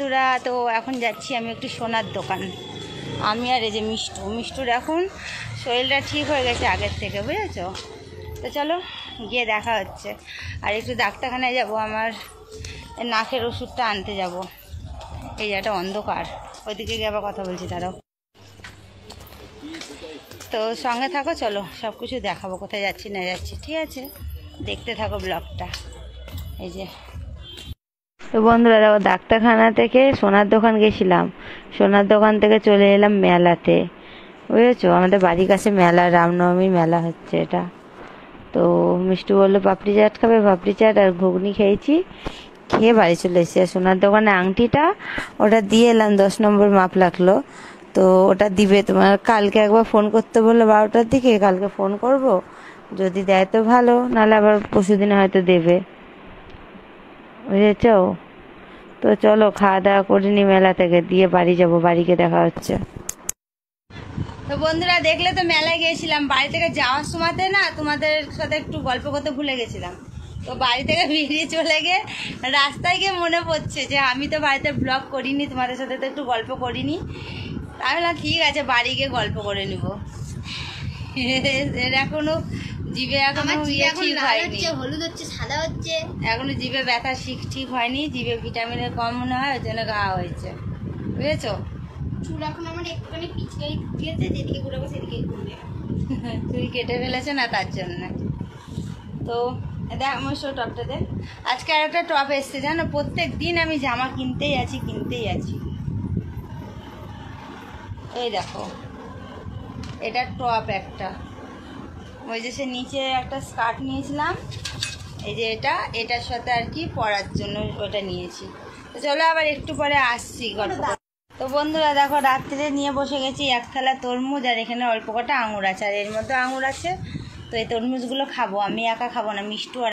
বন্ধুরা, তো এখন যাচ্ছি আমি একটু সোনার দোকান। আমি আর এই যে মিষ্টুর এখন শরীরটা ঠিক হয়ে গেছে আগের থেকে, বুঝেছো? তো চলো গিয়ে দেখা হচ্ছে। আর একটু ডাক্তারখানায় যাব, আমার নাকের ওষুধটা আনতে যাব। এই যে একটা অন্ধকার, ওইদিকে গিয়ে আবার কথা বলছি, তারাও তো সঙ্গে থাকো। চলো সব কিছু দেখাবো, কোথায় যাচ্ছি না যাচ্ছি, ঠিক আছে? দেখতে থাকো ব্লগটা। এই যে তো বন্ধুরা দেখো, ডাক্তারখানা থেকে সোনার দোকান গেছিলাম, সোনার দোকান থেকে চলে এলাম মেলাতে, বুঝেছো? আমাদের বাড়ির কাছে মেলা, রামনবমীর মেলা হচ্ছে এটা। তো মিষ্টি বললো পাপড়ি চাট খাবে, পাপড়ি চাট আর ঘুগনি খেয়েছি, খেয়ে বাড়ি চলে এসেছি। আর সোনার দোকানে আংটিটা ওটা দিয়ে এলাম, 10 নম্বর মাপ লাগলো। তো ওটা দিবে তোমার, কালকে একবার ফোন করতে বললো 12টার দিকে, কালকে ফোন করব, যদি দেয় তো ভালো, নাহলে আবার পরশু দিনে হয়তো দেবে, বুঝেছ? তো চলো খাওয়া দাওয়া করে নি মেলা থেকে, দিয়ে বাড়ি যাব, বাড়িকে দেখা হচ্ছে। তো বন্ধুরা দেখলে তো মেলায় গিয়েছিলাম, বাড়ি থেকে যাওয়ার সময়তে না তোমাদের সাথে একটু গল্প করতে ভুলে গেছিলাম। তো বাড়ি থেকে বেরিয়ে চলে গিয়ে রাস্তায় গিয়ে মনে পড়ছে যে আমি তো বাড়িতে ব্লগ করিনি, তোমাদের সাথে তো একটু গল্প করিনি। আমি বললাম ঠিক আছে বাড়ি গিয়ে গল্প করে নিব। এর এখনো জিভে এখনো ঠিক হয়নি, হলুদ হচ্ছে, সাদা হচ্ছে, এখনো জিভে ব্যথা ঠিক হয়নি, জিভে ভিটামিনের কম মনে হয়, ওই জন্য খাওয়া হয়েছে, বুঝেছো? চুল এখন আমার একটুখানি পিছকাই দিয়েছে, যেদিকে ঘুরাবো সেদিকে ঘুরবে। চুল কেটে ফেলেছে না, তার জন্য। তো দেখ আমার শো টপটা দেখ, আজকে আর একটা টপ এসছে জানো, প্রত্যেক দিন আমি জামা কিনতেই আছি। এই দেখো এটা টপ একটা, ওই যে সে নিচে একটা স্কার্ট নিয়েছিলাম, এই যে এটার সাথে আর কি পরার জন্য ওটা নিয়েছি। তো চলো আবার একটু পরে আসছি গল্প। তো বন্ধুরা দেখো, রাত্রে নিয়ে বসে গেছি এক থালা তরমুজ, আর এখানে অল্প কটা আঙুর আছে, আর এর মধ্যে আঙুর আছে। তো এই তরমুজগুলো খাবো, আমি একা খাবো না, মিষ্টু আর